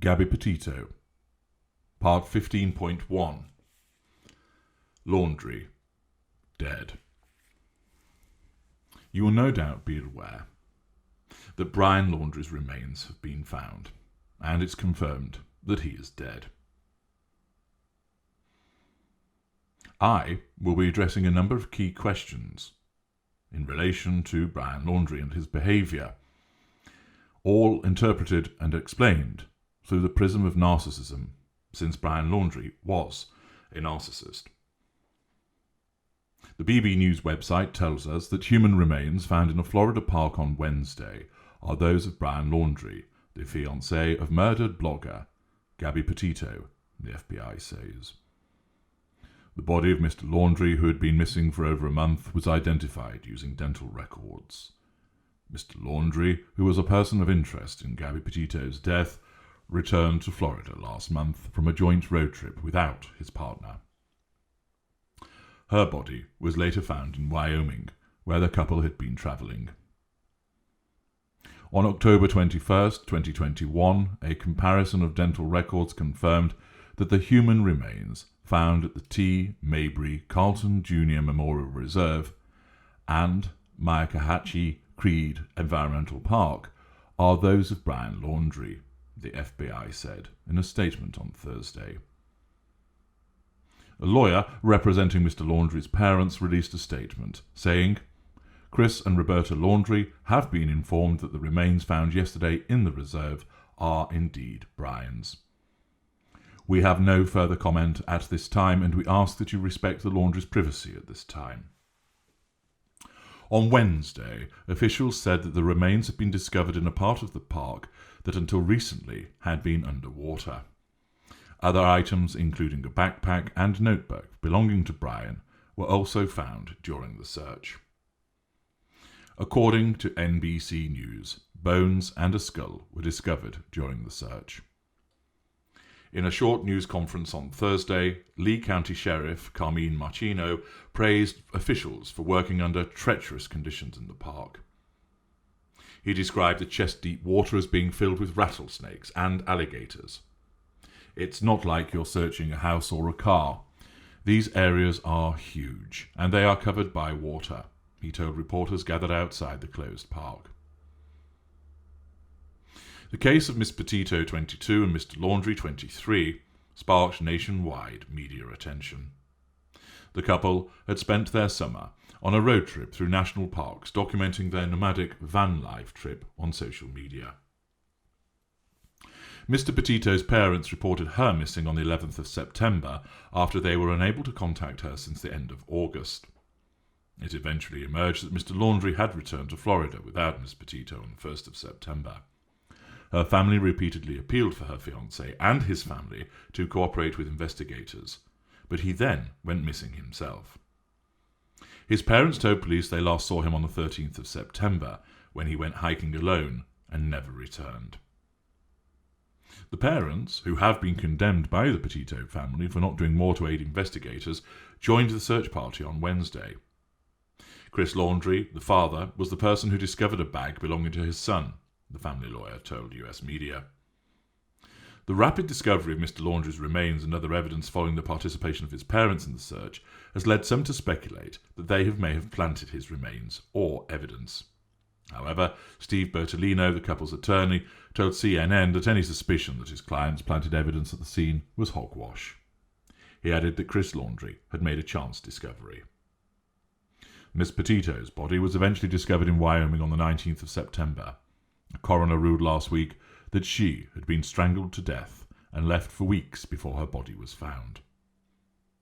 Gabby Petito. Part 15.1. Laundrie. Dead. You will no doubt be aware that Brian Laundrie's remains have been found, and it's confirmed that he is dead. I will be addressing a number of key questions in relation to Brian Laundrie and his behaviour, all interpreted and explained through the prism of narcissism, since Brian Laundrie was a narcissist. The BB News website tells us that human remains found in a Florida park on Wednesday are those of Brian Laundrie, the fiancé of murdered blogger Gabby Petito, the FBI says. The body of Mr. Laundrie, who had been missing for over a month, was identified using dental records. Mr. Laundrie, who was a person of interest in Gabby Petito's death, returned to Florida last month from a joint road trip without his partner. Her body was later found in Wyoming, where the couple had been travelling. On October 21st, 2021, a comparison of dental records confirmed that the human remains found at the T. Mabry Carlton Jr. Memorial Reserve and Myakkahatchee Creek Environmental Park are those of Brian Laundrie, the FBI said in a statement on Thursday. A lawyer representing Mr. Laundrie's parents released a statement saying, "Chris and Roberta Laundrie have been informed that the remains found yesterday in the reserve are indeed Brian's. We have no further comment at this time, and we ask that you respect the Laundrie's privacy at this time." On Wednesday, officials said that the remains had been discovered in a part of the park that until recently had been underwater. Other items, including a backpack and notebook belonging to Brian, were also found during the search. According to NBC News, bones and a skull were discovered during the search. In a short news conference on Thursday, Lee County Sheriff Carmine Marchino praised officials for working under treacherous conditions in the park. He described the chest-deep water as being filled with rattlesnakes and alligators. "It's not like you're searching a house or a car. These areas are huge, and they are covered by water," he told reporters gathered outside the closed park. The case of Miss Petito, 22, and Mr. Laundrie, 23, sparked nationwide media attention. The couple had spent their summer on a road trip through national parks, documenting their nomadic van life trip on social media. Mr. Petito's parents reported her missing on the 11th of September after they were unable to contact her since the end of August. It eventually emerged that Mr. Laundrie had returned to Florida without Miss Petito on the 1st of September. Her family repeatedly appealed for her fiancé and his family to cooperate with investigators, but he then went missing himself. His parents told police they last saw him on the 13th of September, when he went hiking alone and never returned. The parents, who have been condemned by the Petito family for not doing more to aid investigators, joined the search party on Wednesday. Chris Laundrie, the father, was the person who discovered a bag belonging to his son, the family lawyer told US media. The rapid discovery of Mr. Laundrie's remains and other evidence following the participation of his parents in the search has led some to speculate that they may have planted his remains or evidence. However, Steve Bertolino, the couple's attorney, told CNN that any suspicion that his clients planted evidence at the scene was hogwash. He added that Chris Laundrie had made a chance discovery. Miss Petito's body was eventually discovered in Wyoming on the 19th of September. A coroner ruled last week that she had been strangled to death and left for weeks before her body was found.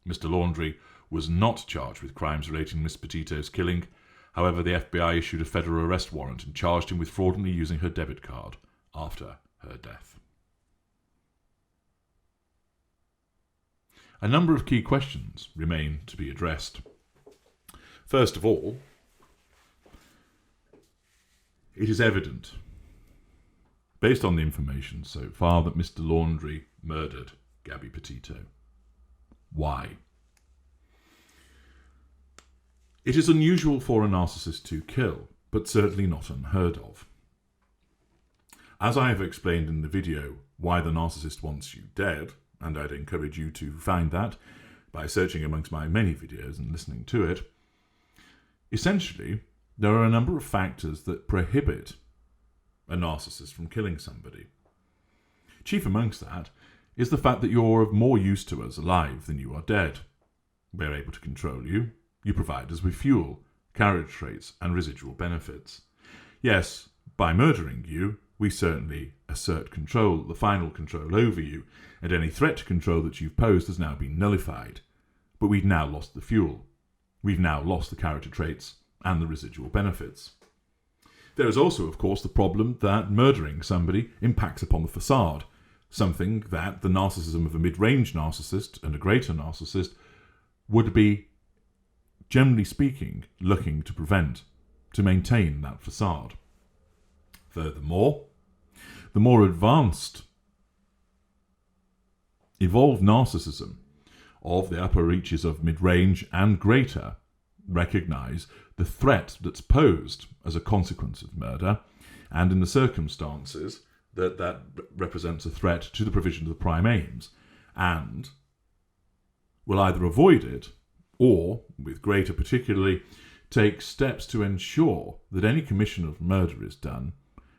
Mr. Laundrie was not charged with crimes relating to Miss Petito's killing. However, the FBI issued a federal arrest warrant and charged him with fraudulently using her debit card after her death. A number of key questions remain to be addressed. First of all, it is evident, based on the information so far, that Mr. Laundrie murdered Gabby Petito. Why? It is unusual for a narcissist to kill, but certainly not unheard of. As I have explained in the video Why the Narcissist Wants You Dead, and I'd encourage you to find that by searching amongst my many videos and listening to it, essentially, there are a number of factors that prohibit a narcissist from killing somebody. Chief amongst that is the fact that you're of more use to us alive than you are dead. We're able to control you. You provide us with fuel, character traits, and residual benefits. Yes, by murdering you, we certainly assert control, the final control over you, and any threat to control that you've posed has now been nullified. But we've now lost the fuel. We've now lost the character traits and the residual benefits. There is also, of course, the problem that murdering somebody impacts upon the facade, something that the narcissism of a mid-range narcissist and a greater narcissist would be, generally speaking, looking to prevent, to maintain that facade. Furthermore, the more advanced, evolved narcissism of the upper reaches of mid-range and greater recognise the threat that's posed as a consequence of murder, and in the circumstances that represents a threat to the provision of the prime aims, and will either avoid it or, with greater particularly, take steps to ensure that any commission of murder is done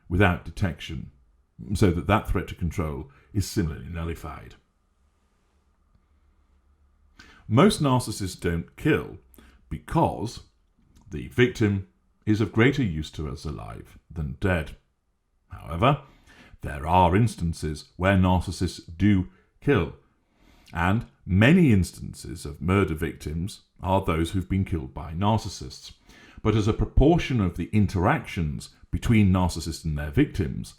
without detection, so that that threat to control is similarly nullified. Most narcissists don't kill because the victim is of greater use to us alive than dead. However, there are instances where narcissists do kill, and many instances of murder victims are those who've been killed by narcissists. But as a proportion of the interactions between narcissists and their victims,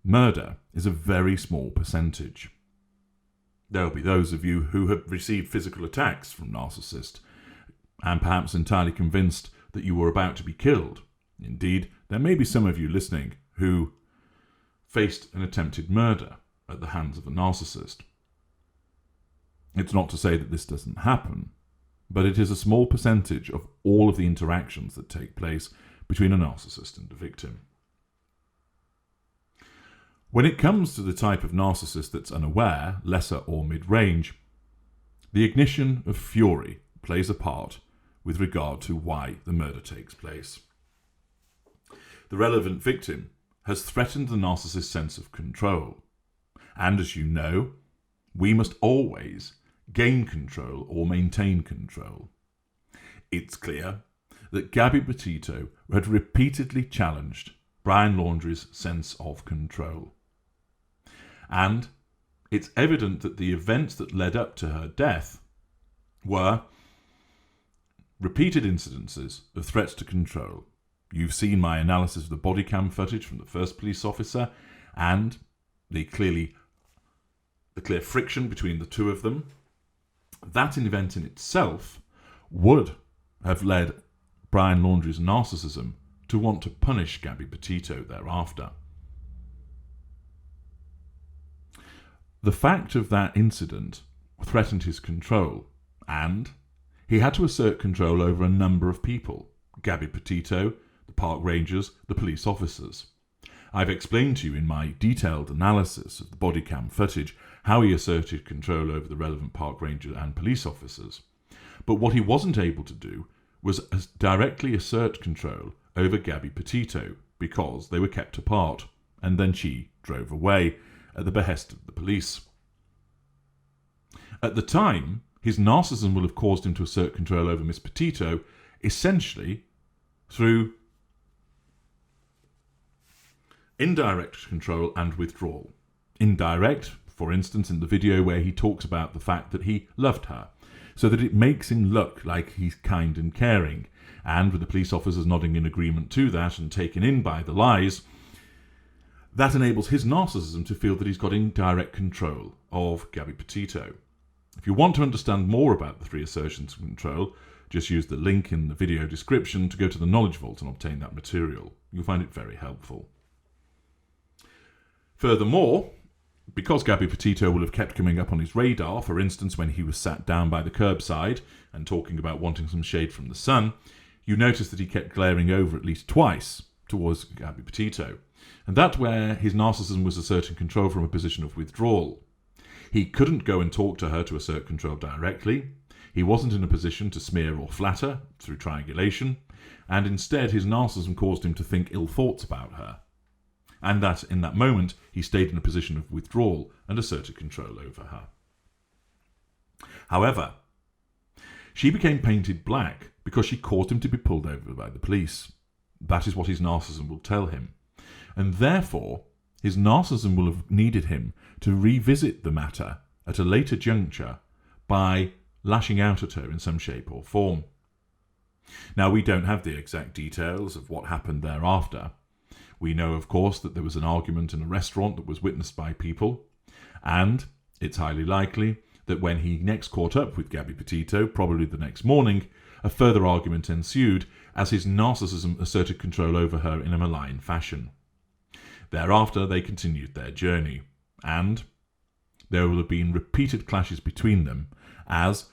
murder is a very small percentage. There will be those of you who have received physical attacks from narcissists, and perhaps entirely convinced that you were about to be killed. Indeed, there may be some of you listening who faced an attempted murder at the hands of a narcissist. It's not to say that this doesn't happen, but it is a small percentage of all of the interactions that take place between a narcissist and a victim. When it comes to the type of narcissist that's unaware, lesser or mid-range, the ignition of fury plays a part with regard to why the murder takes place. The relevant victim has threatened the narcissist's sense of control, and as you know, we must always gain control or maintain control. It's clear that Gabby Petito had repeatedly challenged Brian Laundrie's sense of control. And it's evident that the events that led up to her death were repeated incidences of threats to control. You've seen my analysis of the body cam footage from the first police officer and the clear friction between the two of them. That event in itself would have led Brian Laundrie's narcissism to want to punish Gabby Petito thereafter. The fact of that incident threatened his control, and he had to assert control over a number of people: Gabby Petito, the park rangers, the police officers. I've explained to you in my detailed analysis of the body cam footage how he asserted control over the relevant park ranger and police officers. But what he wasn't able to do was directly assert control over Gabby Petito because they were kept apart, and then she drove away at the behest of the police. At the time, his narcissism will have caused him to assert control over Miss Petito essentially through indirect control and withdrawal. Indirect, for instance, in the video where he talks about the fact that he loved her, so that it makes him look like he's kind and caring, and with the police officers nodding in agreement to that and taken in by the lies, that enables his narcissism to feel that he's got indirect control of Gabby Petito. If you want to understand more about the three assertions of control, just use the link in the video description to go to the Knowledge Vault and obtain that material. You'll find it very helpful. Furthermore, because Gabby Petito will have kept coming up on his radar, for instance when he was sat down by the curbside and talking about wanting some shade from the sun, you notice that he kept glaring over at least twice towards Gabby Petito. And that's where his narcissism was asserting control from a position of withdrawal. He couldn't go and talk to her to assert control directly. He wasn't in a position to smear or flatter through triangulation, and instead his narcissism caused him to think ill thoughts about her. And that in that moment he stayed in a position of withdrawal and asserted control over her. However, she became painted black because she caused him to be pulled over by the police. That is what his narcissism will tell him. And therefore, his narcissism will have needed him to revisit the matter at a later juncture by lashing out at her in some shape or form. Now, we don't have the exact details of what happened thereafter. We know, of course, that there was an argument in a restaurant that was witnessed by people, and it's highly likely that when he next caught up with Gabby Petito, probably the next morning, a further argument ensued as his narcissism asserted control over her in a malign fashion. Thereafter, they continued their journey, and there will have been repeated clashes between them, as,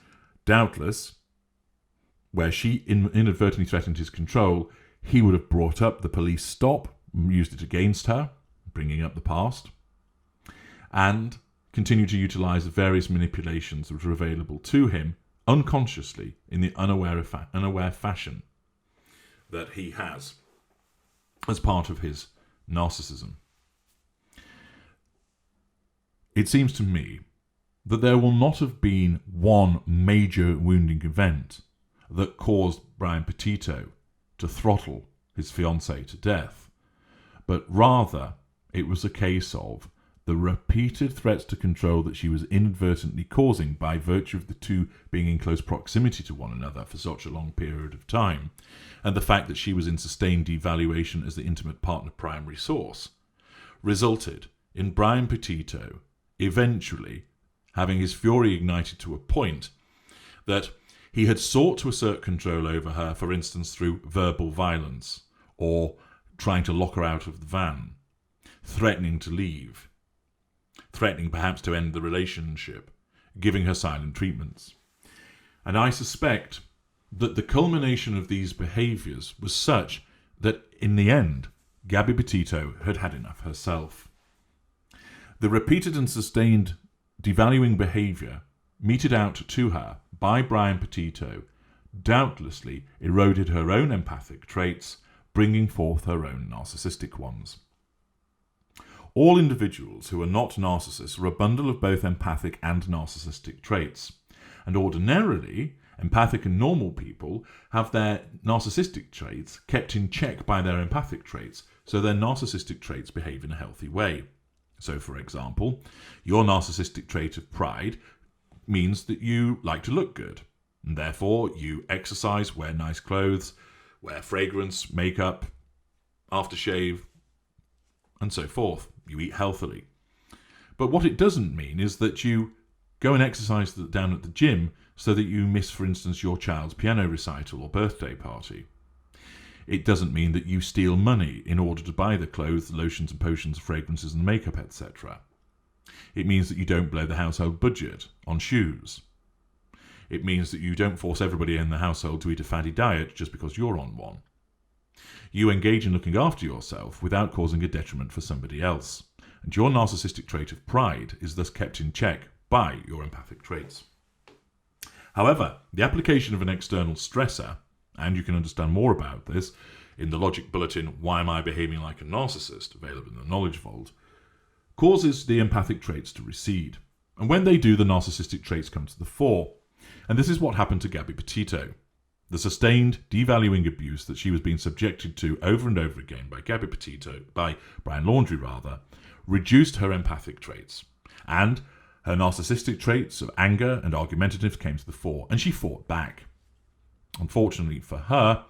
doubtless, where she inadvertently threatened his control, he would have brought up the police stop, used it against her, bringing up the past, and continued to utilise the various manipulations that were available to him unconsciously in the unaware fashion that he has as part of his narcissism. It seems to me that there will not have been one major wounding event that caused Brian Petito to throttle his fiancée to death, but rather it was a case of the repeated threats to control that she was inadvertently causing by virtue of the two being in close proximity to one another for such a long period of time, and the fact that she was in sustained devaluation as the intimate partner primary source, resulted in Brian Petito eventually having his fury ignited to a point that he had sought to assert control over her, for instance, through verbal violence, or trying to lock her out of the van, threatening to leave, threatening perhaps to end the relationship, giving her silent treatments. And I suspect that the culmination of these behaviours was such that, in the end, Gabby Petito had had enough herself. The repeated and sustained devaluing behaviour meted out to her by Brian Petito doubtlessly eroded her own empathic traits, bringing forth her own narcissistic ones. All individuals who are not narcissists are a bundle of both empathic and narcissistic traits, and ordinarily, empathic and normal people have their narcissistic traits kept in check by their empathic traits, so their narcissistic traits behave in a healthy way. So, for example, your narcissistic trait of pride means that you like to look good, and therefore you exercise, wear nice clothes, wear fragrance, makeup, aftershave, and so forth. You eat healthily. But what it doesn't mean is that you go and exercise down at the gym so that you miss, for instance, your child's piano recital or birthday party. It doesn't mean that you steal money in order to buy the clothes, the lotions and potions, fragrances and makeup, etc. It means that you don't blow the household budget on shoes. It means that you don't force everybody in the household to eat a fatty diet just because you're on one. You engage in looking after yourself without causing a detriment for somebody else, and your narcissistic trait of pride is thus kept in check by your empathic traits. However, the application of an external stressor, and you can understand more about this in the Logic Bulletin, Why Am I Behaving Like a Narcissist, available in the Knowledge Vault, causes the empathic traits to recede. And when they do, the narcissistic traits come to the fore. And this is what happened to Gabby Petito. The sustained, devaluing abuse that she was being subjected to over and over again by Brian Laundrie, reduced her empathic traits. And her narcissistic traits of anger and argumentative came to the fore, and she fought back. Unfortunately for her,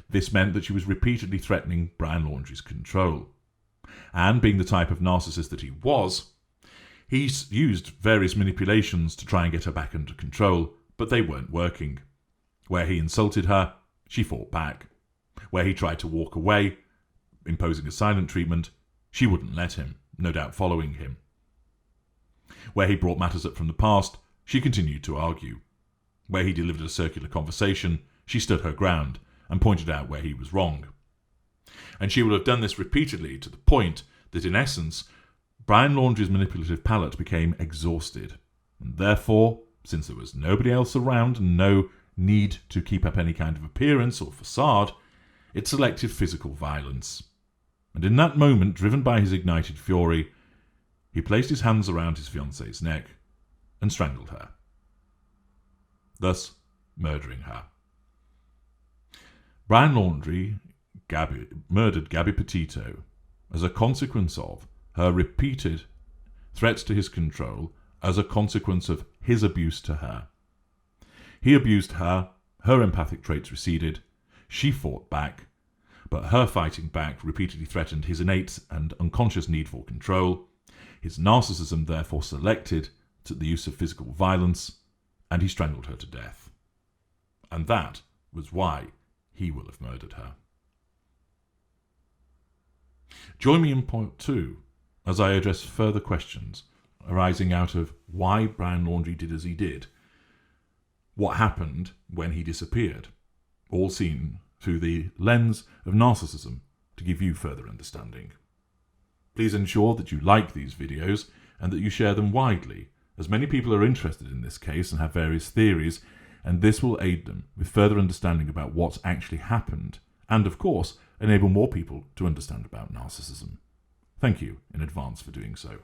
this meant that she was repeatedly threatening Brian Laundrie's control. And being the type of narcissist that he was, he used various manipulations to try and get her back under control, but they weren't working. Where he insulted her, she fought back. Where he tried to walk away, imposing a silent treatment, she wouldn't let him, no doubt following him. Where he brought matters up from the past, she continued to argue. Where he delivered a circular conversation, she stood her ground and pointed out where he was wrong. And she will have done this repeatedly to the point that, in essence, Brian Laundrie's manipulative palate became exhausted. And therefore, since there was nobody else around and no need to keep up any kind of appearance or facade, it selected physical violence. And in that moment, driven by his ignited fury, he placed his hands around his fiancée's neck and strangled her, thus murdering her. Brian Laundrie murdered Gabby Petito as a consequence of her repeated threats to his control, as a consequence of his abuse to her. He abused her, her empathic traits receded, she fought back, but her fighting back repeatedly threatened his innate and unconscious need for control. His narcissism therefore selected to the use of physical violence, and he strangled her to death. And that was why he will have murdered her. Join me in part 2 as I address further questions arising out of why Brian Laundrie did as he did, what happened when he disappeared, all seen through the lens of narcissism to give you further understanding. Please ensure that you like these videos and that you share them widely, as many people are interested in this case and have various theories, and this will aid them with further understanding about what's actually happened, and of course, enable more people to understand about narcissism. Thank you in advance for doing so.